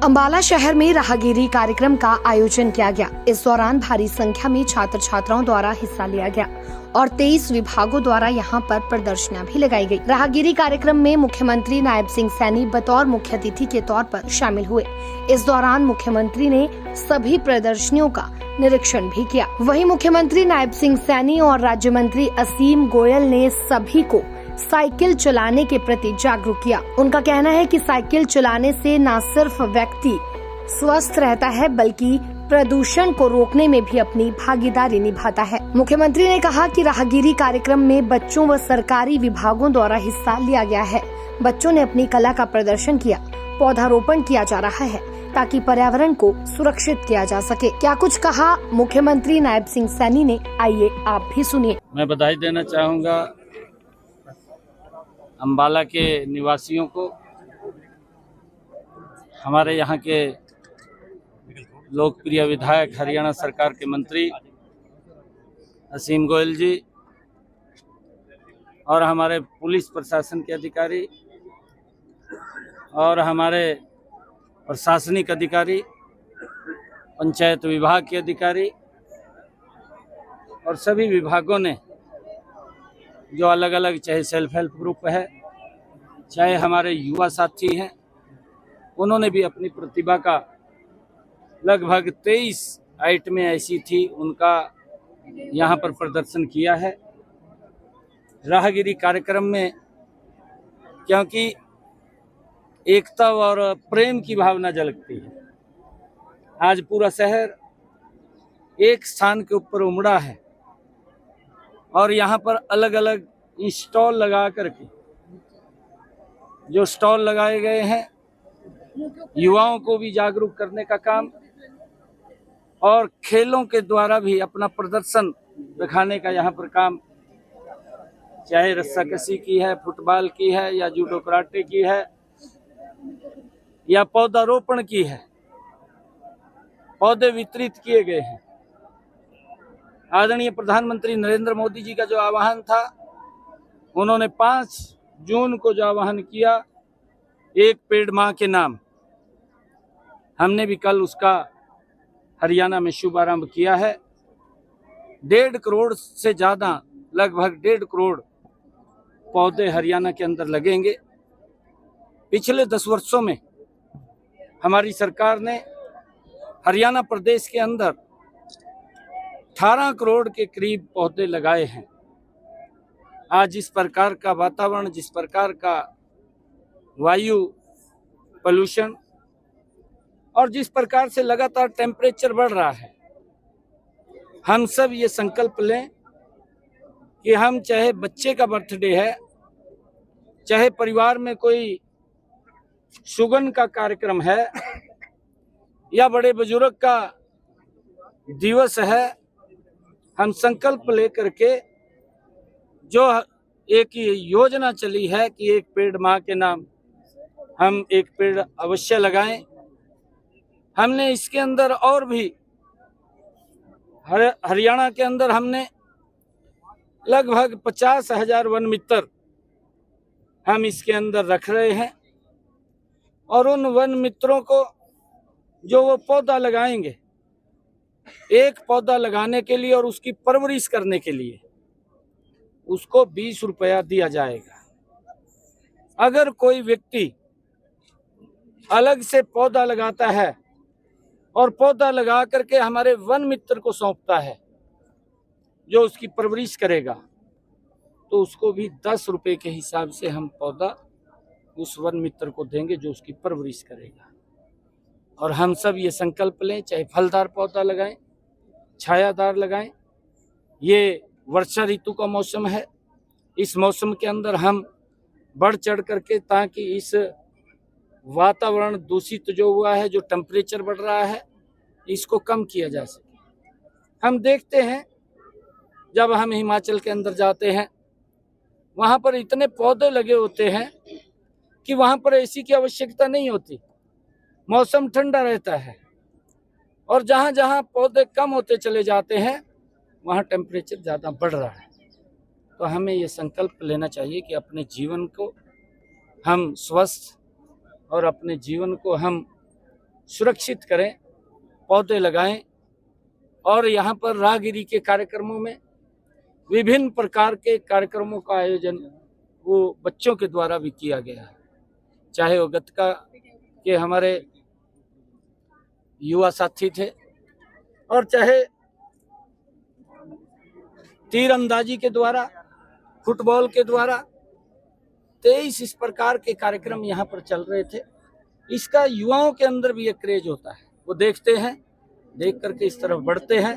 अंबाला शहर में राहगीरी कार्यक्रम का आयोजन किया गया। इस दौरान भारी संख्या में छात्र छात्राओं द्वारा हिस्सा लिया गया और 23 विभागों द्वारा यहां पर प्रदर्शनियां भी लगाई गई। राहगीरी कार्यक्रम में मुख्यमंत्री नायब सिंह सैनी बतौर मुख्य अतिथि के तौर पर शामिल हुए। इस दौरान मुख्यमंत्री ने सभी प्रदर्शनियों का निरीक्षण भी किया। वहीं मुख्यमंत्री नायब सिंह सैनी और राज्य मंत्री असीम गोयल ने सभी को साइकिल चलाने के प्रति जागरूक किया। उनका कहना है कि साइकिल चलाने से न सिर्फ व्यक्ति स्वस्थ रहता है बल्कि प्रदूषण को रोकने में भी अपनी भागीदारी निभाता है। मुख्यमंत्री ने कहा कि राहगीरी कार्यक्रम में बच्चों व सरकारी विभागों द्वारा हिस्सा लिया गया है। बच्चों ने अपनी कला का प्रदर्शन किया, पौधारोपण किया जा रहा है ताकि पर्यावरण को सुरक्षित किया जा सके। क्या कुछ कहा मुख्यमंत्री नायब सिंह सैनी ने, आइए आप भी सुनिए। मैं बधाई देना चाहूँगा अंबाला के निवासियों को, हमारे यहाँ के लोकप्रिय विधायक, हरियाणा सरकार के मंत्री असीम गोयल जी और हमारे पुलिस प्रशासन के अधिकारी और हमारे प्रशासनिक अधिकारी, पंचायत विभाग के अधिकारी और सभी विभागों ने जो अलग अलग, चाहे सेल्फ हेल्प ग्रुप है, चाहे हमारे युवा साथी हैं, उन्होंने भी अपनी प्रतिभा का लगभग 23 आइटमें ऐसी थी, उनका यहाँ पर प्रदर्शन किया है राहगीरी कार्यक्रम में। क्योंकि एकता और प्रेम की भावना झलकती है। आज पूरा शहर एक स्थान के ऊपर उमड़ा है और यहाँ पर अलग अलग स्टॉल लगा करके, जो स्टॉल लगाए गए हैं, युवाओं को भी जागरूक करने का काम और खेलों के द्वारा भी अपना प्रदर्शन दिखाने का यहाँ पर काम, चाहे रस्साकशी की है, फुटबॉल की है, या जूडो कराटे की है, या पौधारोपण की है। पौधे वितरित किए गए हैं। आदरणीय प्रधानमंत्री नरेंद्र मोदी जी का जो आह्वान था, उन्होंने 5 जून को जो आह्वान किया, एक पेड़ मां के नाम, हमने भी कल उसका हरियाणा में शुभारंभ किया है। 1.5 करोड़ से ज़्यादा, लगभग 1.5 करोड़ पौधे हरियाणा के अंदर लगेंगे। पिछले 10 वर्षों में हमारी सरकार ने हरियाणा प्रदेश के अंदर 18 करोड़ के करीब पौधे लगाए हैं। आज जिस प्रकार का वातावरण, जिस प्रकार का वायु पोल्यूशन और जिस प्रकार से लगातार टेम्परेचर बढ़ रहा है, हम सब ये संकल्प लें कि हम, चाहे बच्चे का बर्थडे है, चाहे परिवार में कोई सुगन का कार्यक्रम है, या बड़े बुजुर्ग का दिवस है, हम संकल्प लेकर के जो एक योजना चली है कि एक पेड़ मां के नाम, हम एक पेड़ अवश्य लगाएं। हमने इसके अंदर और भी हरियाणा के अंदर हमने लगभग 50,000 वन मित्र हम इसके अंदर रख रहे हैं और उन वन मित्रों को जो वो पौधा लगाएंगे, एक पौधा लगाने के लिए और उसकी परवरिश करने के लिए उसको 20 रुपया दिया जाएगा। अगर कोई व्यक्ति अलग से पौधा लगाता है और पौधा लगा करके हमारे वन मित्र को सौंपता है, जो उसकी परवरिश करेगा, तो उसको भी 10 रुपये के हिसाब से हम पौधा उस वन मित्र को देंगे जो उसकी परवरिश करेगा। और हम सब ये संकल्प लें, चाहे फलदार पौधा लगाएं, छायादार लगाएं। ये वर्षा ऋतु का मौसम है, इस मौसम के अंदर हम बढ़ चढ़ करके, ताकि इस वातावरण दूषित जो हुआ है, जो टेम्परेचर बढ़ रहा है, इसको कम किया जा सके। हम देखते हैं जब हम हिमाचल के अंदर जाते हैं, वहाँ पर इतने पौधे लगे होते हैं कि वहाँ पर एसी की आवश्यकता नहीं होती, मौसम ठंडा रहता है। और जहाँ जहाँ पौधे कम होते चले जाते हैं, वहाँ टेम्परेचर ज़्यादा बढ़ रहा है। तो हमें ये संकल्प लेना चाहिए कि अपने जीवन को हम स्वस्थ और अपने जीवन को हम सुरक्षित करें, पौधे लगाएं। और यहाँ पर राहगिरी के कार्यक्रमों में विभिन्न प्रकार के कार्यक्रमों का आयोजन वो बच्चों के द्वारा भी किया गया है, चाहे वो गतका के हमारे युवा साथी थे और चाहे तीरंदाजी के द्वारा, फुटबॉल के द्वारा 23 इस प्रकार के कार्यक्रम यहाँ पर चल रहे थे। इसका युवाओं के अंदर भी एक क्रेज होता है, वो देखते हैं, देख करके इस तरफ बढ़ते हैं,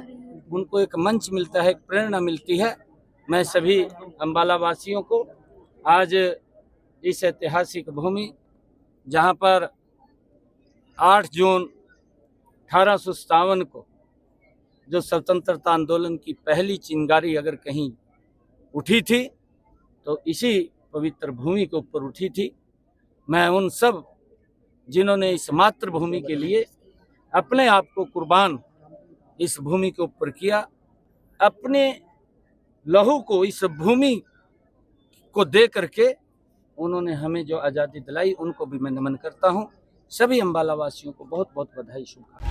उनको एक मंच मिलता है, एक प्रेरणा मिलती है। मैं सभी अम्बाला वासियों को आज इस ऐतिहासिक भूमि जहाँ पर 8 जून 1857 को जो स्वतंत्रता आंदोलन की पहली चिंगारी अगर कहीं उठी थी तो इसी पवित्र भूमि के ऊपर उठी थी। मैं उन सब जिन्होंने इस मातृभूमि के लिए अपने आप को कुर्बान इस भूमि के ऊपर किया, अपने लहू को इस भूमि को दे करके उन्होंने हमें जो आज़ादी दिलाई, उनको भी मैं नमन करता हूँ। सभी अम्बाला वासियों को बहुत बहुत बधाई, शुभकामनाएं।